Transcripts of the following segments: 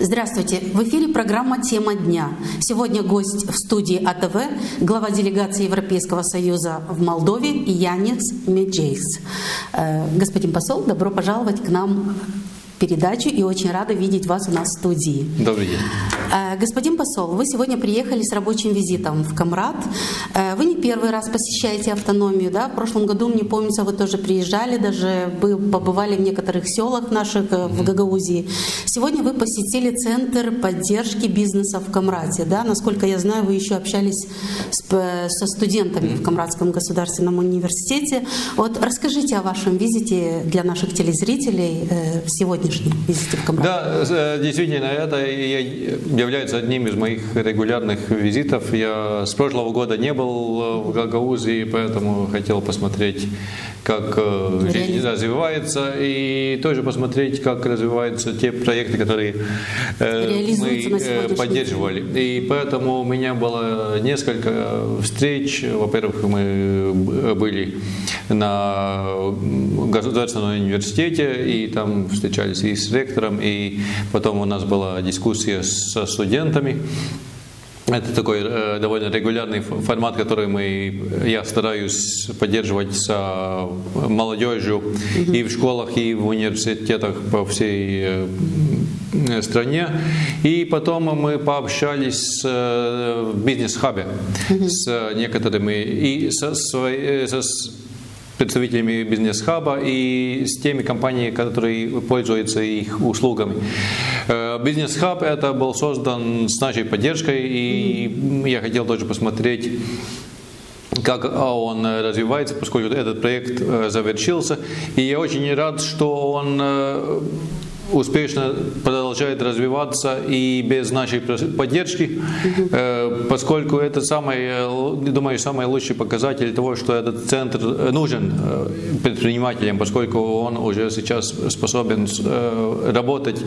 Здравствуйте! В эфире программа «Тема дня». Сегодня гость в студии АТВ, глава делегации Европейского Союза в Молдове Янис Меджейс. Господин посол, добро пожаловать к нам в передачу и очень рада видеть вас у нас в студии. Добрый день. Господин посол, вы сегодня приехали с рабочим визитом в Камрад. Вы не первый раз посещаете автономию, да? В прошлом году, мне помнится, вы тоже приезжали, даже вы побывали в некоторых селах наших в Гагаузии. Сегодня вы посетили Центр поддержки бизнеса в Камраде, да? Насколько я знаю, вы еще общались со студентами в Камрадском государственном университете. Вот расскажите о вашем визите для наших телезрителей в сегодняшнем визите в Камрад. Да, действительно, это является одним из моих регулярных визитов. Я с прошлого года не был в Гагаузии, поэтому хотел посмотреть, как жизнь развивается, и тоже посмотреть, как развиваются те проекты, которые мы поддерживали. И поэтому у меня было несколько встреч. Во-первых, мы были на государственном университете, и там встречались и с ректором, и потом у нас была дискуссия со студентами. Это такой довольно регулярный формат, который я стараюсь поддерживать с молодежью и в школах, и в университетах по всей стране. И потом мы пообщались в бизнес-хабе с некоторыми и с представителями бизнес-хаба и с теми компаниями, которые пользуются их услугами. Бизнес-хаб это был создан с нашей поддержкой, и я хотел тоже посмотреть, как он развивается, поскольку этот проект завершился. И я очень рад, что он успешно продолжает развиваться и без нашей поддержки, поскольку это думаю, самый лучший показатель того, что этот центр нужен предпринимателям, поскольку он уже сейчас способен работать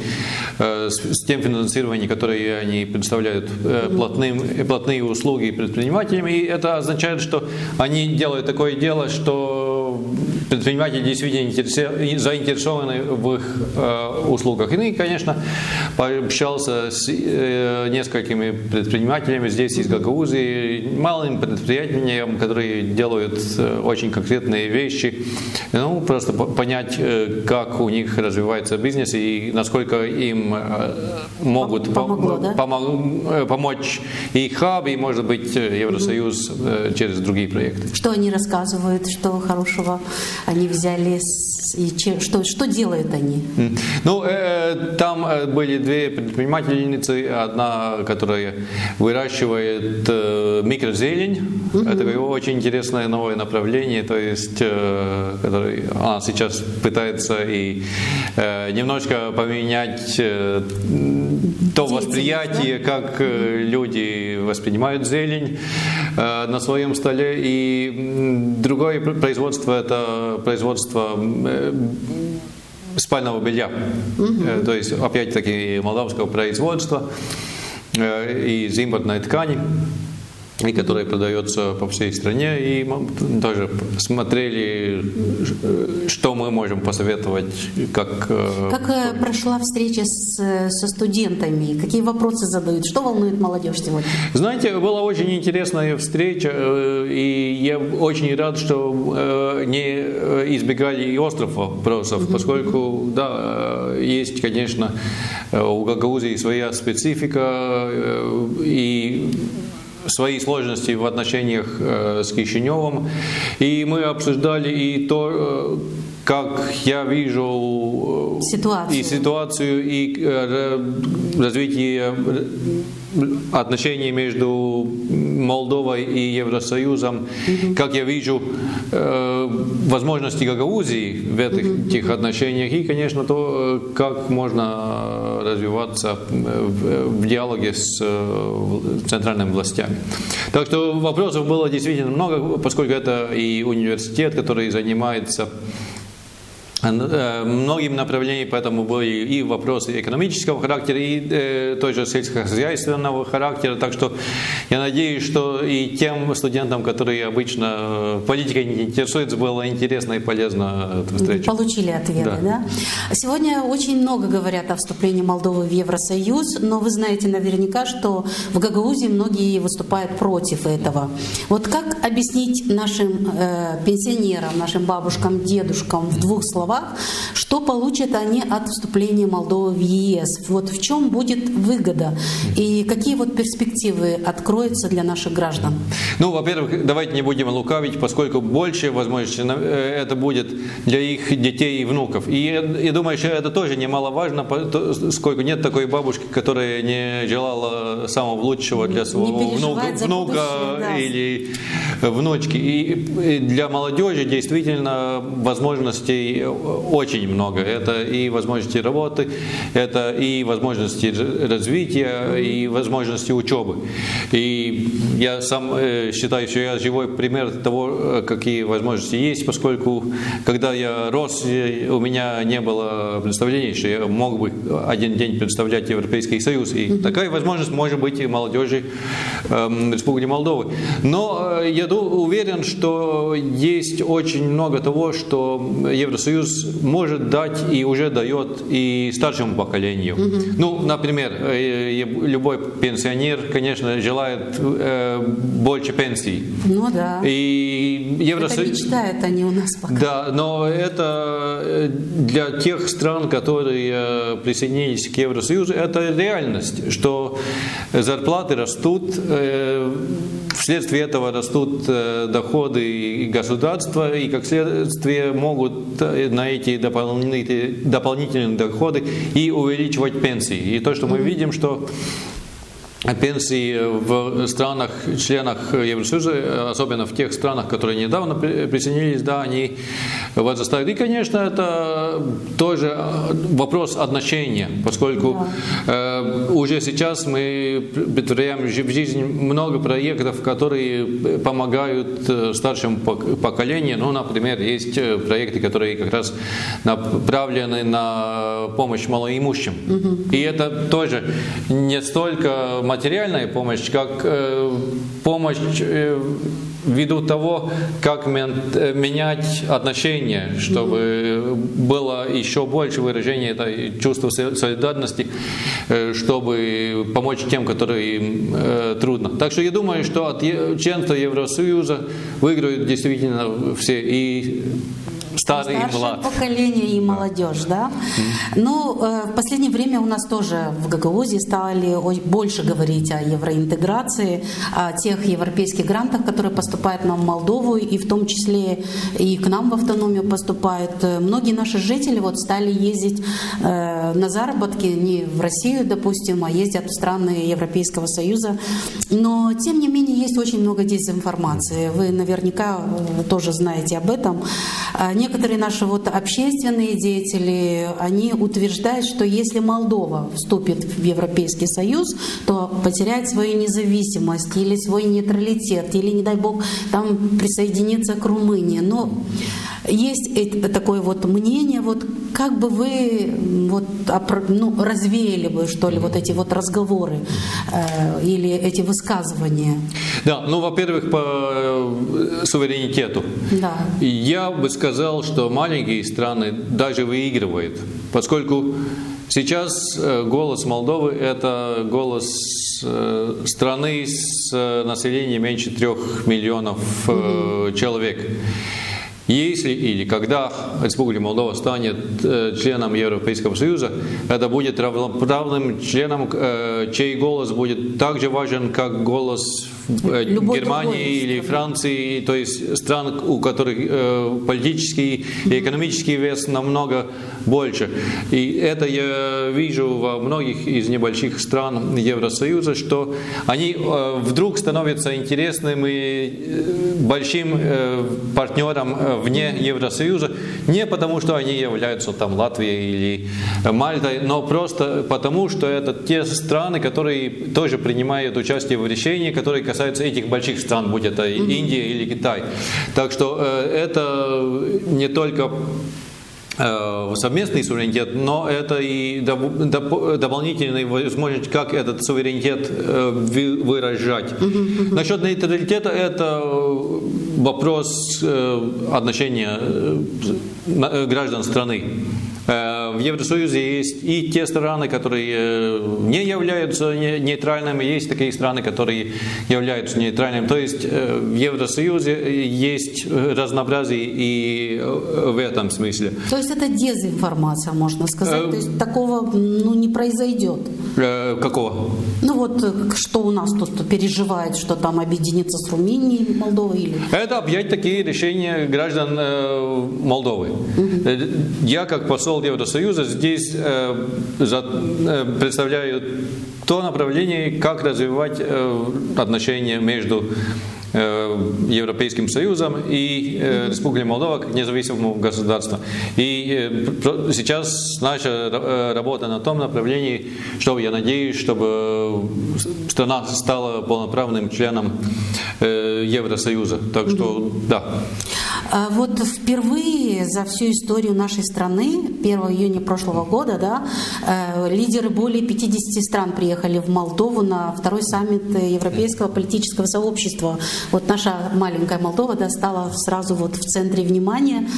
с тем финансированием, которое они представляют, платные услуги предпринимателям. И это означает, что они делают такое дело, что предприниматели действительно заинтересованы в их услугах. И, конечно, пообщался с несколькими предпринимателями здесь, из Гагаузии, малым предприятиям, которые делают очень конкретные вещи. Просто понять, как у них развивается бизнес и насколько им могут помочь и хаб, и, может быть, Евросоюз через другие проекты. Что они рассказывают, что хорошего они взяли, и что делают они? Там были две предпринимательницы. Одна, которая выращивает микрозелень. Это очень интересное новое направление, то есть она сейчас пытается и немножко поменять то восприятие, как люди воспринимают зелень на своем столе. И другое производство – это производство спального белья, то есть опять-таки молдавского производства из импортной ткани, и которая продается по всей стране. И мы тоже смотрели, что мы можем посоветовать. Как прошла встреча со студентами? Какие вопросы задают? Что волнует молодежь сегодня? Знаете, была очень интересная встреча, и я очень рад, что не избегали и острых вопросов, поскольку, да, есть, конечно, у Гагаузии своя специфика и свои сложности в отношениях с Кишиневым. И мы обсуждали и то, как я вижу ситуацию и развитие отношений между Молдовой и Евросоюзом, как я вижу возможности Гагаузии в этих отношениях, и, конечно, то, как можно развиваться в диалоге с центральными властями. Так что вопросов было действительно много, поскольку это и университет, который занимается многим направлениям, поэтому были и вопросы экономического характера, и тоже сельскохозяйственного характера. Так что я надеюсь, что и тем студентам, которые обычно политикой не интересуются, было интересно и полезно эта встреча. Получили ответы, да? Сегодня очень много говорят о вступлении Молдовы в Евросоюз, но вы знаете наверняка, что в Гагаузии многие выступают против этого. Вот как объяснить нашим пенсионерам, нашим бабушкам, дедушкам в двух словах, что получат они от вступления Молдовы в ЕС? Вот в чем будет выгода и какие вот перспективы откроются для наших граждан? Ну, во-первых, давайте не будем лукавить, поскольку больше возможностей это будет для их детей и внуков. И я думаю, что это тоже немаловажно, поскольку нет такой бабушки, которая не желала самого лучшего для своего внука или внучки. И для молодежи действительно возможностей очень много. Это и возможности работы, это и возможности развития, и возможности учебы. И я сам считаю, что я живой пример того, какие возможности есть, поскольку когда я рос, у меня не было представления, что я мог бы один день представлять Европейский Союз. И такая возможность может быть и молодежи Республики Молдовы. Но я уверен, что есть очень много того, что Евросоюз может дать и уже дает и старшему поколению. Ну, например, любой пенсионер, конечно, желает больше пенсий. Ну да. И Это мечтают они у нас пока. Да, но это для тех стран, которые присоединились к Евросоюзу, это реальность, что зарплаты растут, вследствие этого растут доходы государства, и как следствие могут на эти дополнительные доходы и увеличивать пенсии. И то, что мы видим, что пенсии в странах, членах Евросоюза, особенно в тех странах, которые недавно присоединились, да, они возрастают. И, конечно, это тоже вопрос отношения, поскольку уже сейчас мы претворяем в жизнь много проектов, которые помогают старшему поколению. Ну, например, есть проекты, которые как раз направлены на помощь малоимущим. И это тоже не столько материальная помощь, как помощь ввиду того, как менять отношения, чтобы было еще больше выражения этого чувства солидарности, чтобы помочь тем, которым трудно. Так что я думаю, что от членства Евросоюза выиграют действительно все, и старые и младшие. Поколение и молодежь, да? Ну, в последнее время у нас тоже в Гагаузии стали больше говорить о евроинтеграции, о тех европейских грантах, которые поступают нам в Молдову, и в том числе и к нам в автономию поступают. Многие наши жители вот стали ездить на заработки не в Россию, допустим, а ездят в страны Европейского Союза. Но, тем не менее, есть очень много дезинформации. Вы наверняка тоже знаете об этом. Некоторые наши вот общественные деятели, они утверждают, что если Молдова вступит в Европейский Союз, то потеряет свою независимость или свой нейтралитет, или, не дай бог, там присоединится к Румынии. Но есть такое вот мнение, вот как бы вы вот, развеяли бы, что ли, вот эти вот разговоры или эти высказывания? Да, ну, во-первых, по суверенитету. Да. Я бы сказал, что маленькие страны даже выигрывают, поскольку сейчас голос Молдовы – это голос страны с населением меньше 3 миллионов человек. Если или когда Республика Молдова станет членом Европейского Союза, это будет равноправным членом, чей голос будет так же важен, как голос Германии или Франции, то есть стран, у которых политический и экономический вес намного больше. И это я вижу во многих из небольших стран Евросоюза, что они вдруг становятся интересным и большим партнером вне Евросоюза, не потому, что они являются там Латвией или Мальтой, но просто потому, что это те страны, которые тоже принимают участие в решении, которые касаются этих больших стран, будь это Индия или Китай. Так что это не только совместный суверенитет, но это и дополнительная возможность, как этот суверенитет выражать. Насчет нейтралитета это вопрос отношения граждан страны. В Евросоюзе есть и те страны, которые не являются нейтральными, есть такие страны, которые являются нейтральными. То есть в Евросоюзе есть разнообразие и в этом смысле. То есть это дезинформация, можно сказать. То есть такого не произойдет. Какого? Ну вот, что у нас тут переживает, что там объединиться с Румынией, Молдовой или... Это опять-таки решение граждан Молдовы. Я, как посол Евросоюза, здесь представляю то направление, как развивать отношения между Европейским Союзом и Республикой Молдова как независимым государством. И сейчас наша работа на том направлении, что я надеюсь, чтобы страна стала полноправным членом Евросоюза. Так что да. Вот впервые за всю историю нашей страны, 1 июня прошлого года, лидеры более 50 стран приехали в Молдову на второй саммит Европейского политического сообщества. Вот наша маленькая Молдова стала сразу в центре внимания.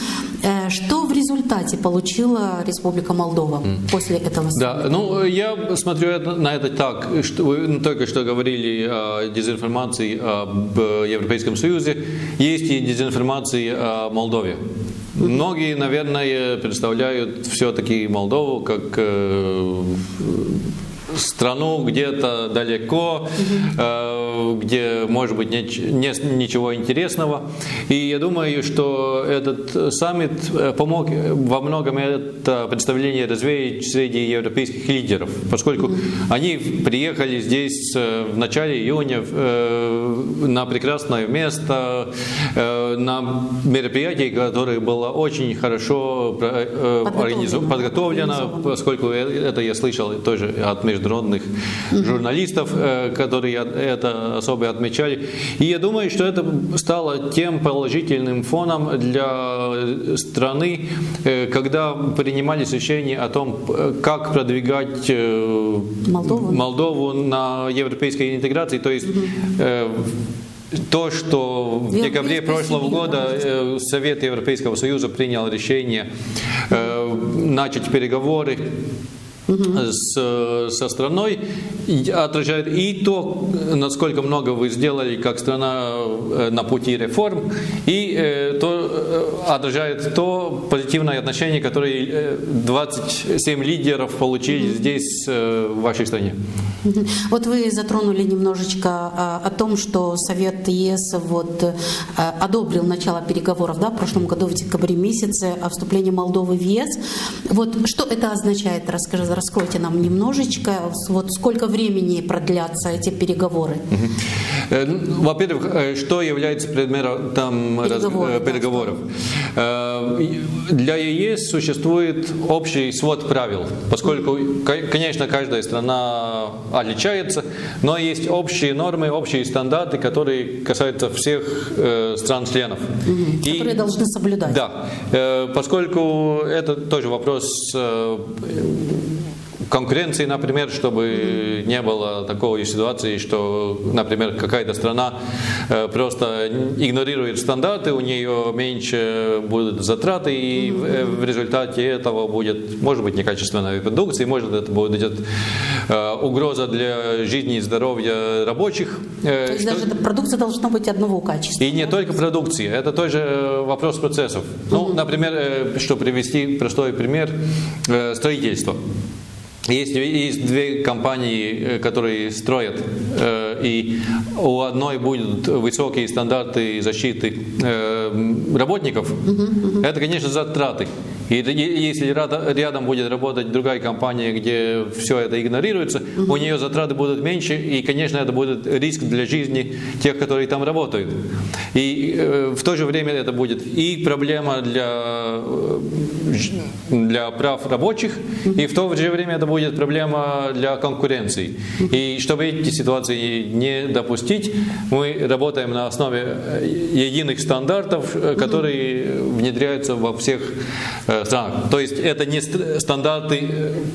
Что в результате получила Республика Молдова после этого саммита? Да, я смотрю на это так, что вы только что говорили о дезинформации об Европейском Союзе. Есть и дезинформация о Молдове. Многие, наверное, представляют все-таки Молдову как страну где-то далеко, где, может быть, ничего интересного. И я думаю, что этот саммит помог во многом это представление развеять среди европейских лидеров, поскольку они приехали здесь в начале июня на прекрасное место, на мероприятие, которое было очень хорошо подготовлено, поскольку это я слышал тоже от международных журналистов, которые это особо отмечали. И я думаю, что это стало тем положительным фоном для страны, когда принимались решения о том, как продвигать Молдову на европейской интеграции. То есть то, что в декабре прошлого года Совет Европейского Союза принял решение начать переговоры со страной, отражает и то, насколько много вы сделали как страна на пути реформ, и то отражает то позитивное отношение, которое 27 лидеров получили здесь, в вашей стране. Вот вы затронули немножечко о том, что Совет ЕС одобрил начало переговоров в прошлом году в декабре месяце о вступлении Молдовы в ЕС. Вот что это означает? Раскройте нам немножечко. Вот сколько времени продлятся эти переговоры? Во-первых, что является предметом переговоров? Для ЕС существует общий свод правил, поскольку, конечно, каждая страна отличается, но есть общие нормы, общие стандарты, которые касаются всех стран-членов. Которые должны соблюдать. Да, поскольку это тоже вопрос конкуренции, например, чтобы не было такой ситуации, что, например, какая-то страна просто игнорирует стандарты, у нее меньше будут затраты, и в результате этого будет, может быть, некачественная продукция, может, это будет угроза для жизни и здоровья рабочих. То есть даже продукция должна быть одного качества. И не только продукция, это тоже вопрос процессов. Ну, например, чтобы привести простой пример, строительство. Есть две компании, которые строят, и у одной будут высокие стандарты защиты работников. Это, конечно, затраты. И если рядом будет работать другая компания, где все это игнорируется, у нее затраты будут меньше, и, конечно, это будет риск для жизни тех, которые там работают. И в то же время это будет и проблема для прав рабочих, и в то же время это будет проблема для конкуренции. И чтобы эти ситуации не допустить, мы работаем на основе единых стандартов, которые внедряются во всех странах. То есть это не стандарты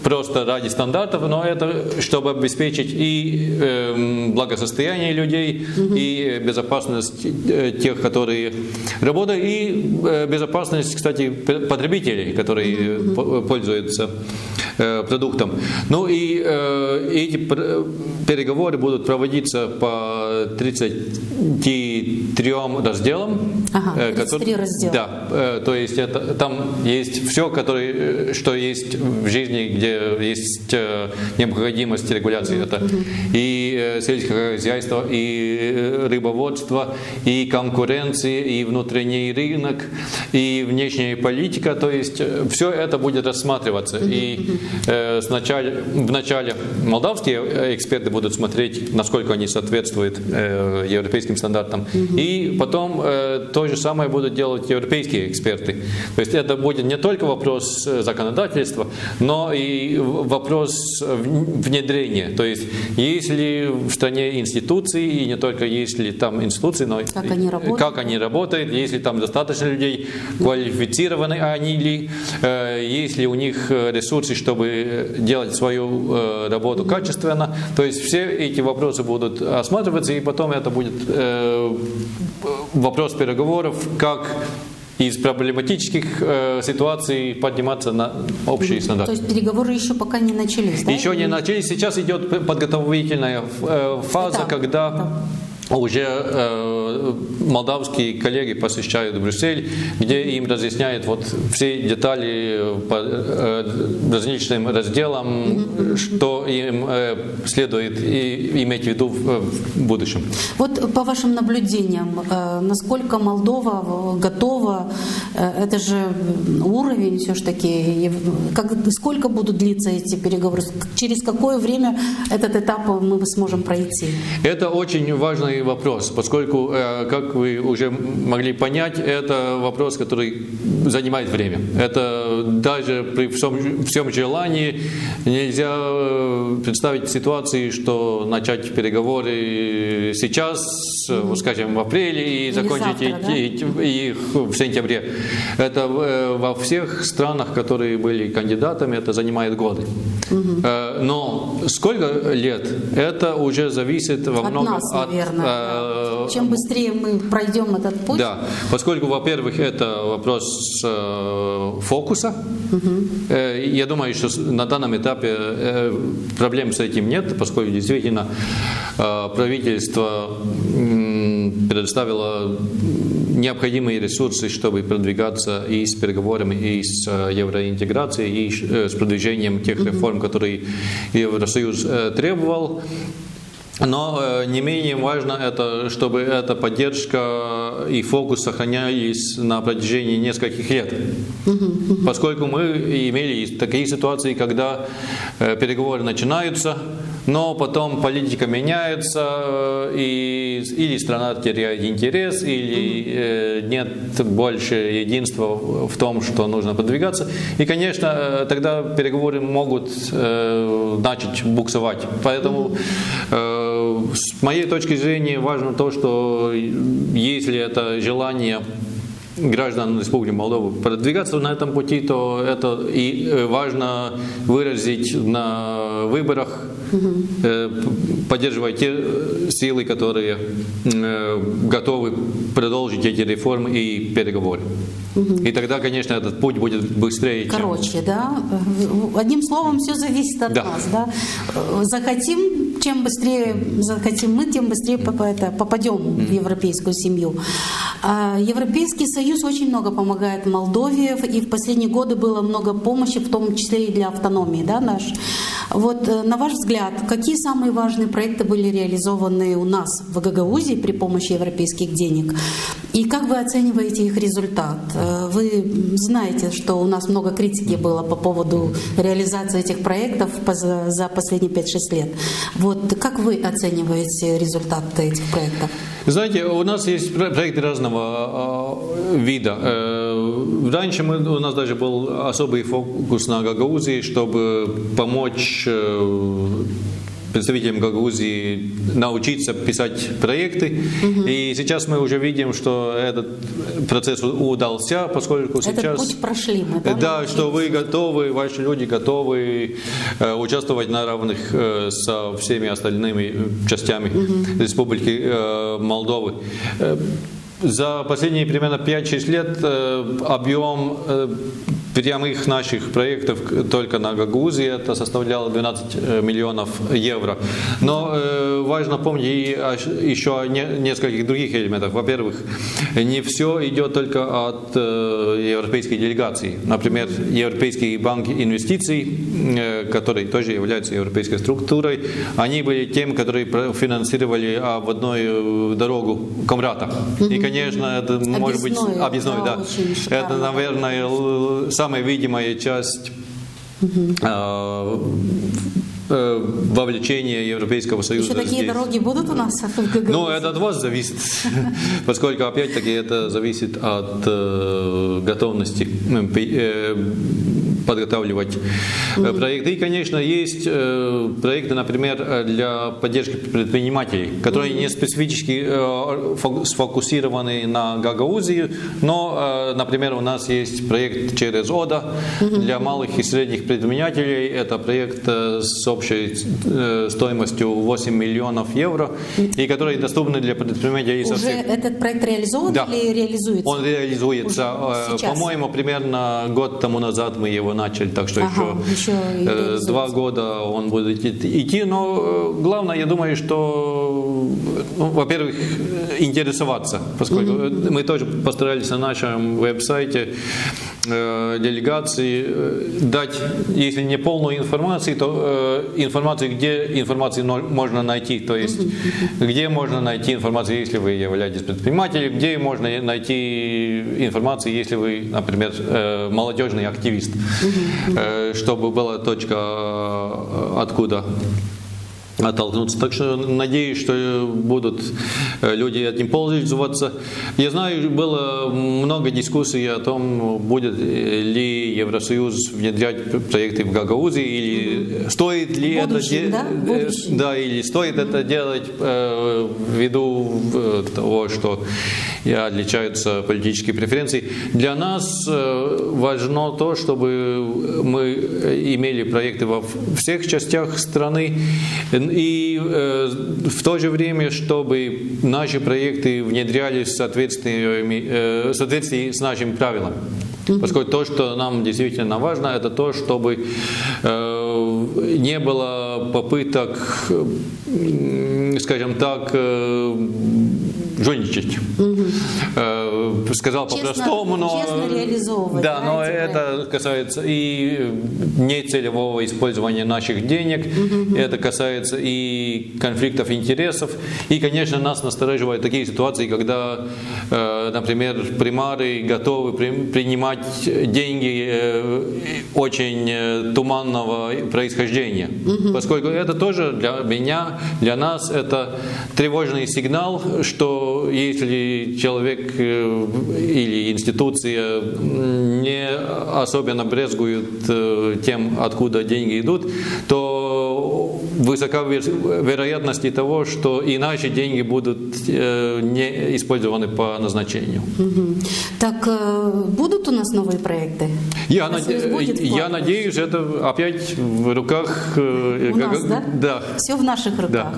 просто ради стандартов, но это чтобы обеспечить и благосостояние людей, и безопасность тех, которые работают, и безопасность, кстати, потребителей, которые пользуются продуктом. Ну и эти переговоры будут проводиться по 33 разделам. 33 раздела. Да, то есть это, там есть все, что есть в жизни, где есть необходимость регуляции. Это и сельское хозяйство, и рыбоводство, и конкуренция, и внутренний рынок, и внешняя политика. То есть все это будет рассматриваться. И вначале молдавские эксперты будут смотреть, насколько они соответствуют европейским стандартам. И потом то же самое будут делать европейские эксперты. То есть это будет не только вопрос законодательства, но и вопрос внедрения. То есть есть ли в стране институции, и не только есть ли там институции, но как они работают, есть ли там достаточно людей, квалифицированы они ли, есть ли у них ресурсы, чтобы делать свою работу качественно. То есть все эти вопросы будут осматриваться, и потом это будет вопрос переговоров, как из проблематических ситуаций подниматься на общие стандарты. То есть переговоры еще пока не начались, да? Еще не начались. Сейчас идет подготовительная фаза, когда уже молдавские коллеги посещают Брюссель, где им разъясняют вот все детали по различным разделам, что им следует иметь в виду в будущем. Вот по вашим наблюдениям, насколько Молдова готова, это же уровень все-таки, сколько будут длиться эти переговоры, через какое время этот этап мы сможем пройти? Это очень важный вопрос, поскольку, как вы уже могли понять, это вопрос, который занимает время. Это даже при всем желании нельзя представить ситуации, что начать переговоры сейчас, скажем, в апреле и закончить их в сентябре. Это во всех странах, которые были кандидатами, это занимает годы. Но сколько лет, это уже зависит во многом от нас, наверное. Чем быстрее мы пройдем этот путь. Да, поскольку, во-первых, это вопрос фокуса. Я думаю, что на данном этапе проблем с этим нет, поскольку действительно правительство предоставило необходимые ресурсы, чтобы продвигаться и с переговорами, и с евроинтеграцией, и с продвижением тех реформ, которые Евросоюз требовал. Но не менее важно, это, чтобы эта поддержка и фокус сохранялись на протяжении нескольких лет. Поскольку мы имели такие ситуации, когда переговоры начинаются, но потом политика меняется, и или страна теряет интерес, или нет больше единства в том, что нужно продвигаться. И, конечно, тогда переговоры могут начать буксовать. Поэтому с моей точки зрения важно то, что если это желание граждан Республики Молдова продвигаться на этом пути, то это и важно выразить на выборах, поддерживая те силы, которые готовы продолжить эти реформы и переговоры. И тогда, конечно, этот путь будет быстрее. Короче, да? Одним словом, все зависит от нас. Да? Захотим, чем быстрее захотим мы, тем быстрее попадем в европейскую семью. Европейский Союз очень много помогает Молдове, и в последние годы было много помощи, в том числе и для автономии, да, наш. Вот, на ваш взгляд, какие самые важные проекты были реализованы у нас в Гагаузии при помощи европейских денег? И как вы оцениваете их результат? Вы знаете, что у нас много критики было по поводу реализации этих проектов за последние 5-6 лет. Вот, как вы оцениваете результаты этих проектов? Знаете, у нас есть проекты разного вида. Раньше у нас даже был особый фокус на Гагаузии, чтобы помочь представителям Гагаузии научиться писать проекты. И сейчас мы уже видим, что этот процесс удался, поскольку сейчас... Этот путь прошли мы, да? Да, что вы готовы, ваши люди готовы участвовать на равных со всеми остальными частями Республики Молдовы. За последние примерно 5-6 лет объем прямых наших проектов только на Гагаузии это составляло 12 миллионов евро. Но важно помнить и еще о нескольких других элементах. Во-первых, не все идет только от европейской делегации. Например, Европейский банк инвестиций, который тоже является европейской структурой, они были тем, которые финансировали обводную дорогу Камрата. И, конечно, это может быть объездной, да. Это, наверное, самая видимая часть вовлечения Европейского Союза. Еще такие дороги будут у нас в Гагаузии? Ну, это от вас зависит, поскольку, опять-таки, это зависит от готовности подготавливать проекты. И, конечно, есть проекты, например, для поддержки предпринимателей, которые не специфически сфокусированы на Гагаузии, но, например, у нас есть проект через ОДА для малых и средних предпринимателей. Это проект с общей стоимостью 8 миллионов евро, и которые доступны для предпринимателей со всех... Уже этот проект реализован или реализуется? Он реализуется. По-моему, примерно год тому назад мы его начали, так что еще 2 года он будет идти. Но главное, я думаю, что, во-первых, интересоваться, поскольку мы тоже постарались на нашем веб-сайте делегации дать, если не полную информацию, то информацию, где информацию можно найти, то есть где можно найти информацию, если вы являетесь предпринимателем, где можно найти информацию, если вы, например, молодежный активист, чтобы была точка, откуда оттолкнуться. Так что надеюсь, что будут люди этим пользоваться. Я знаю, было много дискуссий о том, будет ли Евросоюз внедрять проекты в Гагаузии, или стоит ли или стоит это делать ввиду того, что отличаются политические преференции. Для нас важно то, чтобы мы имели проекты во всех частях страны, и в то же время, чтобы наши проекты внедрялись в соответствии с нашими правилами. Поскольку то, что нам действительно важно, это то, чтобы не было попыток, скажем так, жульничать. Сказал по-простому, но честно реализовывать. Да, но это касается и нецелевого использования наших денег, это касается и конфликтов интересов. И, конечно, нас настораживают такие ситуации, когда, например, примары готовы принимать деньги очень туманного происхождения. Поскольку это тоже для меня, для нас, это тревожный сигнал, что если человек или институция не особенно брезгуют тем, откуда деньги идут, то высока вероятность того, что и наши деньги будут не использованы по назначению. Так будут у нас новые проекты? Я надеюсь, это опять в руках... У нас, да? Да. Все в наших руках. Да.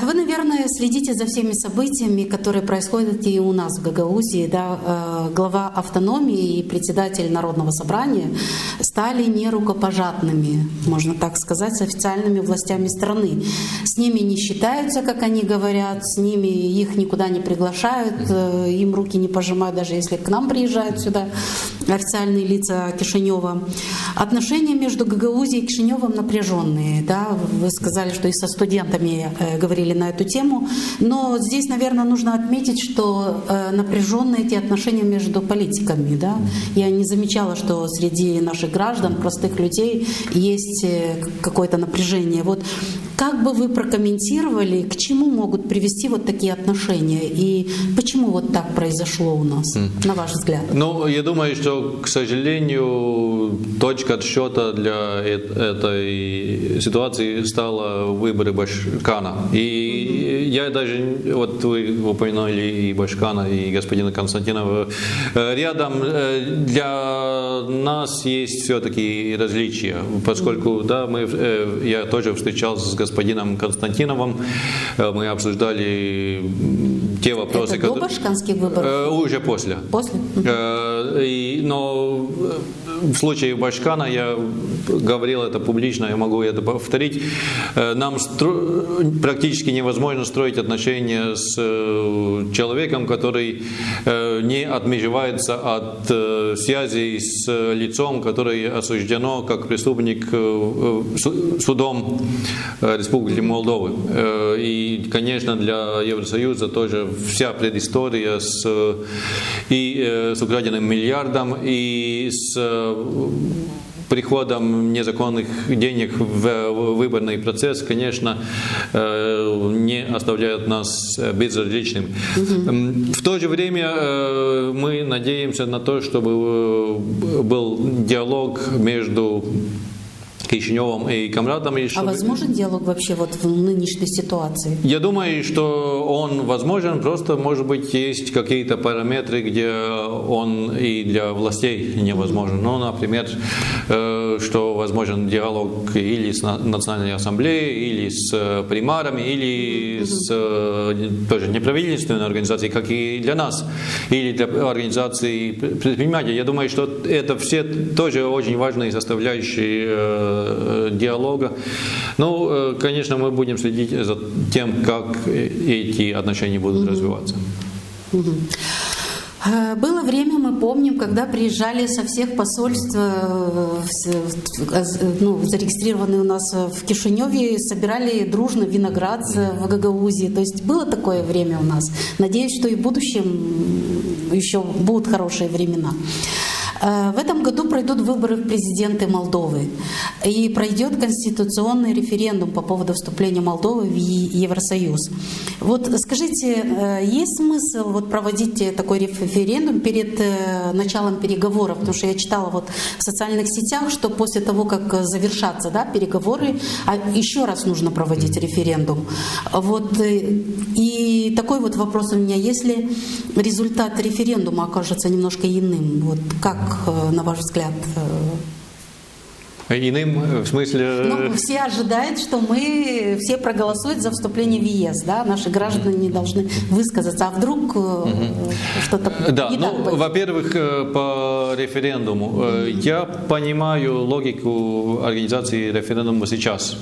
Вы, наверное, следите за всеми событиями, которые происходят и у нас в Гагаузии. Да? Глава автономии и председатель Народного собрания стали нерукопожатными, можно так сказать, с официальными властями страны. С ними не считаются, как они говорят, с ними их никуда не приглашают, им руки не пожимают, даже если к нам приезжают сюда официальные лица Кишинева. Отношения между Гагаузией и Кишиневым напряженные. Да? Вы сказали, что и со студентами говорили на эту тему. Но здесь, наверное, нужно отметить, что напряженные эти отношения между политиками. Да? Я не замечала, что среди наших граждан, простых людей, есть какое-то напряжение. Вот Как бы вы прокомментировали, к чему могут привести вот такие отношения и почему вот так произошло у нас, на ваш взгляд? Ну, я думаю, что, к сожалению, точка отсчета для этой ситуации стала выборы Башкана. И я даже, вот вы упомянули и Башкана, и господина Константинова, рядом для нас есть все-таки различия, поскольку, да, я тоже встречался с господином Константиновым, мы обсуждали те вопросы, это до башканских выборов? Уже после. После? Но в случае Башкана, я говорил это публично, я могу это повторить, нам практически невозможно строить отношения с человеком, который не отмежевается от связей с лицом, которое осуждено как преступник судом Республики Молдовы. И, конечно, для Евросоюза тоже вся предыстория с украденным миллиардом и с приходом незаконных денег в выборный процесс, конечно, не оставляет нас безразличным. В то же время мы надеемся на то, чтобы был диалог между Кишиневым и Камрадом. А возможен диалог вообще вот в нынешней ситуации? Я думаю, что он возможен, просто, может быть, есть какие-то параметры, где он и для властей невозможен. Ну, например, что возможен диалог или с Национальной ассамблеей, или с примарами, или с тоже неправительственной организацией, как и для нас, или для организаций предпринимателей. Я думаю, что это все тоже очень важные составляющие диалога. Ну, конечно, мы будем следить за тем, как эти отношения будут развиваться. Было время, мы помним, когда приезжали со всех посольств, зарегистрированные у нас в Кишиневе, собирали дружно виноград в Гагаузии. То есть было такое время у нас. Надеюсь, что и в будущем еще будут хорошие времена. В этом году пройдут выборы в президенты Молдовы и пройдет конституционный референдум по поводу вступления Молдовы в Евросоюз. Вот скажите, есть смысл вот проводить такой референдум перед началом переговоров? Потому что я читала вот в социальных сетях, что после того, как завершатся, да, переговоры, еще раз нужно проводить референдум. Вот, и такой вот вопрос у меня: если результат референдума окажется немножко иным, вот как, на ваш взгляд? Иным, в смысле... Ну, все ожидают, что мы все проголосуют за вступление в ЕС, да? Наши граждане не должны высказаться. А вдруг что-то да, не так будет? Во-первых, по референдуму. Я понимаю логику организации референдума сейчас,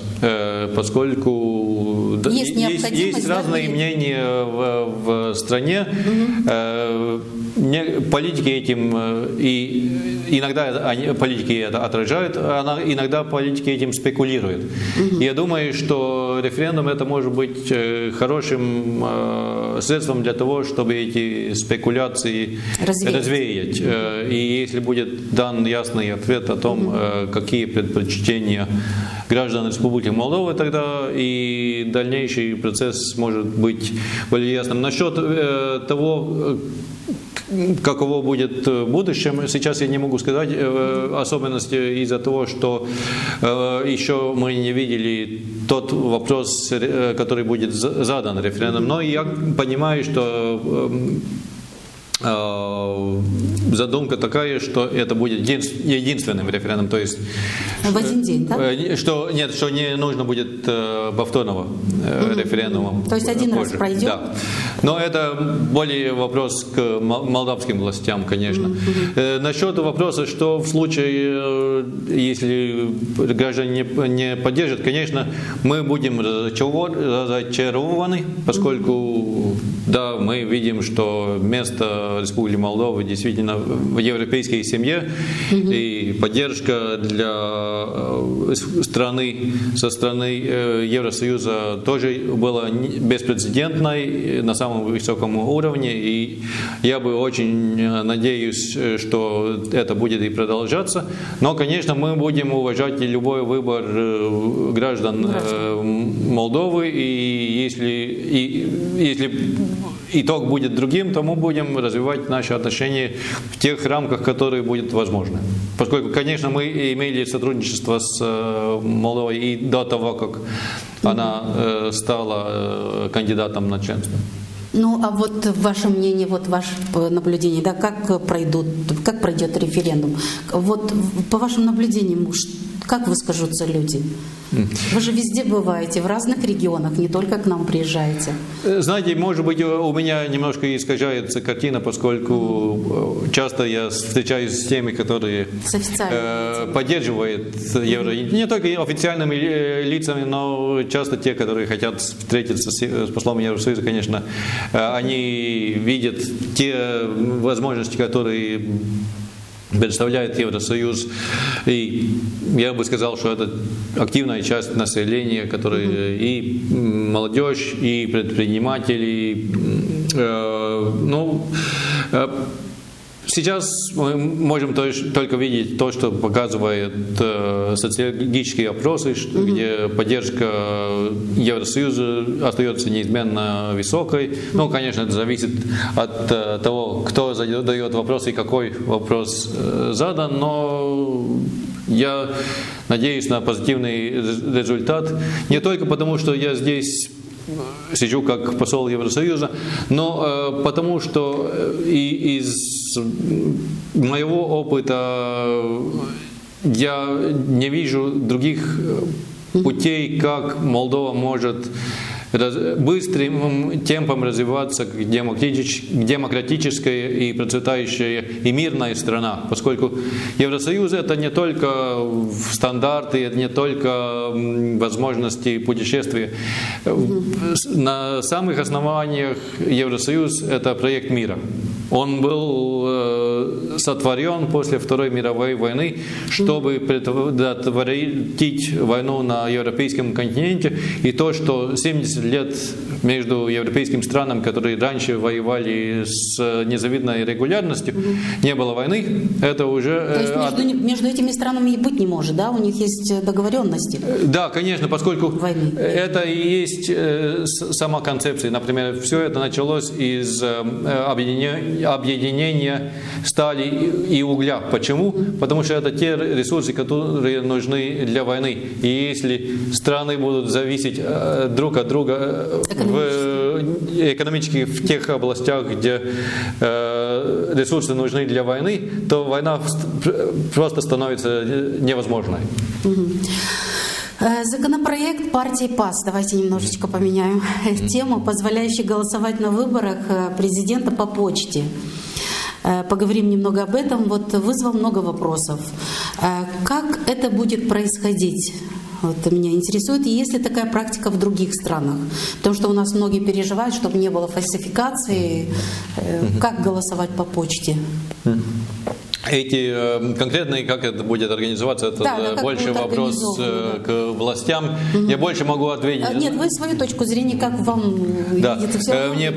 поскольку есть разные мнения в стране. Политики этим, и иногда политики это отражают, иногда политики этим спекулируют. Я думаю, что референдум это может быть хорошим средством для того, чтобы эти спекуляции развеять. И если будет дан ясный ответ о том, какие предпочтения граждан Республики Молдова, тогда и дальнейший процесс может быть более ясным. Насчет того, каково будет в будущем, сейчас я не могу сказать, особенности из-за того, что еще мы не видели тот вопрос, который будет задан референдумом. Но я понимаю, что задумка такая, что это будет единственным референдумом, то есть в один день, да? Что не нужно будет повторного референдума. То есть один позже. Раз пройдет? Да. Но это более вопрос к молдавским властям, конечно. Насчет вопроса, что в случае, если граждане не поддержат, конечно, мы будем разочарованы, поскольку да, мы видим, что место Республики Молдова действительно в европейской семье, и поддержка для страны со стороны Евросоюза тоже была беспрецедентной. На самом самом высоком уровне, и я бы очень надеюсь, что это будет и продолжаться. Но, конечно, мы будем уважать любой выбор граждан Молдовы, и если итог будет другим, то мы будем развивать наши отношения в тех рамках, которые будут возможны. Поскольку, конечно, мы имели сотрудничество с Молдовой и до того, как она стала кандидатом на членство. Ну, а вот ваше мнение, вот ваше наблюдение, да, как пройдет референдум? Вот по вашим наблюдениям, как выскажутся люди? Вы же везде бываете, в разных регионах, не только к нам приезжаете. Знаете, может быть, у меня немножко искажается картина, поскольку часто я встречаюсь с теми, которые поддерживают Евроединение. Не только официальными лицами, но часто те, которые хотят встретиться с послом Евросоюза, конечно, они видят те возможности, которые представляет Евросоюз. И я бы сказал, что это активная часть населения, которые и молодежь, и предприниматели. Сейчас мы можем только видеть то, что показывают социологические опросы, где поддержка Евросоюза остается неизменно высокой. Ну, конечно, это зависит от того, кто задает вопрос и какой вопрос задан, но я надеюсь на позитивный результат. Не только потому, что я здесь сижу как посол Евросоюза, но потому что и из моего опыта я не вижу других путей, как Молдова может быстрым темпом развиваться к демократической и процветающей и мирной страна, поскольку Евросоюз это не только стандарты, это не только возможности путешествия. На самых основаниях Евросоюз это проект мира. Он был сотворен после Второй мировой войны, чтобы предотвратить войну на европейском континенте. И то, что 70 лет между европейскими странами, которые раньше воевали с незавидной регулярностью, не было войны, это уже... То есть между этими странами и быть не может, да? У них есть договоренности? Да, конечно, поскольку войны. Это и есть сама концепция. Например, все это началось из объединения стали и угля. Почему? Потому что это те ресурсы, которые нужны для войны. И если страны будут зависеть друг от друга экономически в тех областях, где ресурсы нужны для войны, то война просто становится невозможной. Законопроект партии ПАС, давайте немножечко поменяем тему, позволяющий голосовать на выборах президента по почте. Поговорим немного об этом. Вот вызвал много вопросов. Как это будет происходить? Вот меня интересует, есть ли такая практика в других странах? Потому что у нас многие переживают, чтобы не было фальсификации. Как голосовать по почте? Эти конкретные, как это будет организоваться, это больше вопрос к властям. Я больше могу ответить. Нет, вы свою точку зрения, как вам видите? Все мне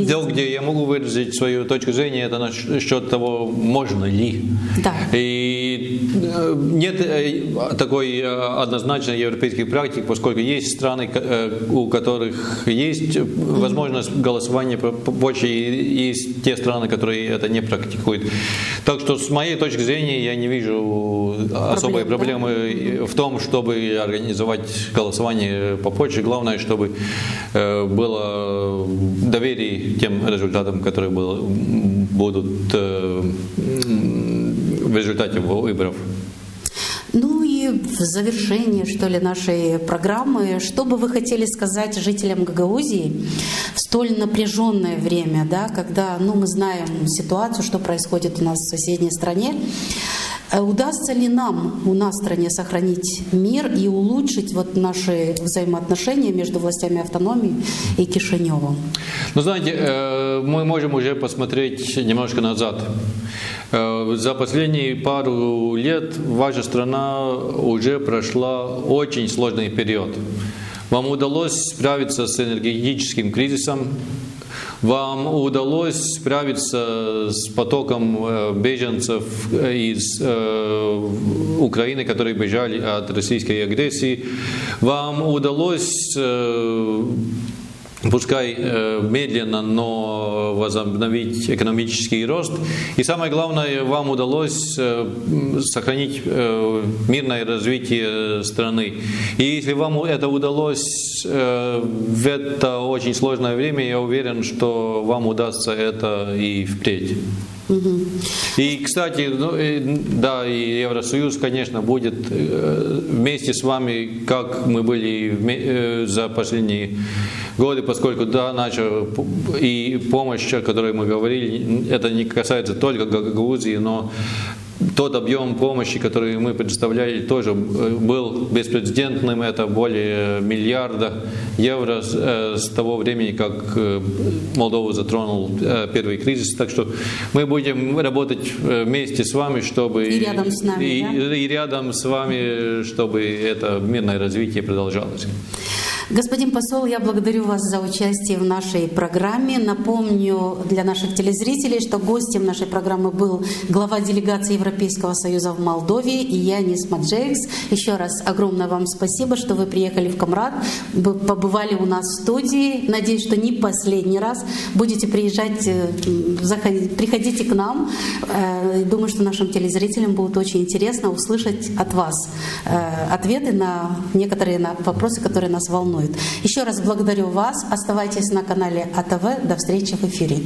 дело, где я могу выразить свою точку зрения, это насчет того, можно ли. Да. И нет такой однозначной европейской практики, поскольку есть страны, у которых есть возможность голосования по почте, и есть те страны, которые это не практикуют. Так что с моей точки зрения я не вижу особой проблемы в том, чтобы организовать голосование по почте. Главное, чтобы было доверие тем результатам, которые будут в результате выборов. Ну и в завершение, что ли, нашей программы, что бы вы хотели сказать жителям Гагаузии в столь напряженное время, да, когда мы знаем ситуацию, что происходит у нас в соседней стране, удастся ли нам у нас в стране сохранить мир и улучшить наши взаимоотношения между властями автономии и Кишиневым? Ну, знаете, мы можем уже посмотреть немножко назад. За последние пару лет ваша страна уже прошла очень сложный период. Вам удалось справиться с энергетическим кризисом. Вам удалось справиться с потоком беженцев из Украины, которые бежали от российской агрессии. Вам удалось, пускай медленно, но возобновить экономический рост. И самое главное, вам удалось сохранить мирное развитие страны. И если вам это удалось в это очень сложное время, я уверен, что вам удастся это и впредь. И, кстати, да, и Евросоюз, конечно, будет вместе с вами, как мы были за последние годы, поскольку, да, наша и помощь, о которой мы говорили, это не касается только Гагаузии, но тот объем помощи, который мы предоставляли, тоже был беспрецедентным. Это более 1 миллиарда евро с того времени, как Молдову затронул первый кризис. Так что мы будем работать вместе с вами, чтобы и рядом с нами, и рядом с вами, чтобы это мирное развитие продолжалось. Господин посол, я благодарю вас за участие в нашей программе. Напомню для наших телезрителей, что гостем нашей программы был глава делегации Европейского Союза в Молдове Янис Маджеикс. Еще раз огромное вам спасибо, что вы приехали в Камрад, побывали у нас в студии. Надеюсь, что не последний раз. Будете приезжать, приходите к нам. Думаю, что нашим телезрителям будет очень интересно услышать от вас ответы на некоторые вопросы, которые нас волнуют. Еще раз благодарю вас. Оставайтесь на канале АТВ. До встречи в эфире.